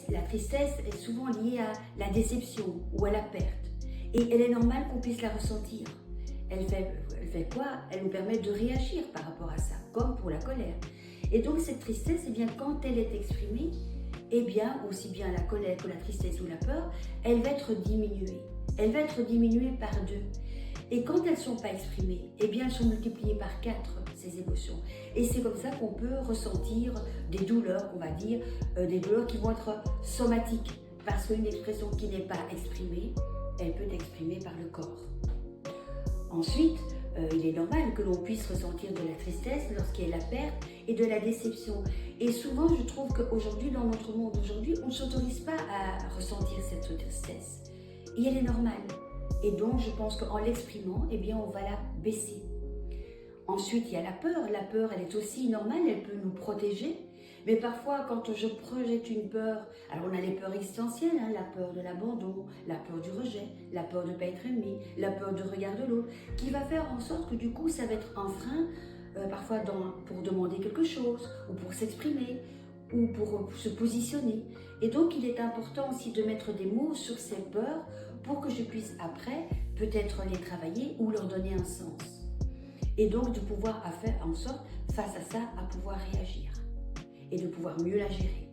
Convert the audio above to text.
La tristesse est souvent liée à la déception ou à la perte. Et elle est normale qu'on puisse la ressentir. Elle fait quoi? Elle nous permet de réagir par rapport à ça, comme pour la colère. Et donc cette tristesse, eh bien, quand elle est exprimée, eh bien, aussi bien la colère que la tristesse ou la peur, elle va être diminuée. Elle va être diminuée par 2. Et quand elles ne sont pas exprimées, eh bien, elles sont multipliées par 4, ces émotions. Et c'est comme ça qu'on peut ressentir des douleurs, on va dire, des douleurs qui vont être somatiques. Parce qu'une expression qui n'est pas exprimée, elle peut être exprimée par le corps. Ensuite, il est normal que l'on puisse ressentir de la tristesse lorsqu'il y a la perte et de la déception. Et souvent, je trouve qu'aujourd'hui, dans notre monde d'aujourd'hui, on ne s'autorise pas à ressentir cette tristesse. Et elle est normale. Et donc, je pense qu'en l'exprimant, eh bien, on va la baisser. Ensuite, il y a la peur. La peur, elle est aussi normale, elle peut nous protéger. Mais parfois, quand je projette une peur, alors on a les peurs existentielles, la peur de l'abandon, la peur du rejet, la peur de ne pas être aimé, la peur du regard de l'autre, qui va faire en sorte que du coup, ça va être un frein, parfois pour demander quelque chose, ou pour s'exprimer, ou pour se positionner. Et donc, il est important aussi de mettre des mots sur ces peurs pour que je puisse après peut-être les travailler ou leur donner un sens. Et donc, de pouvoir faire en sorte, face à ça, à pouvoir réagir et de pouvoir mieux la gérer.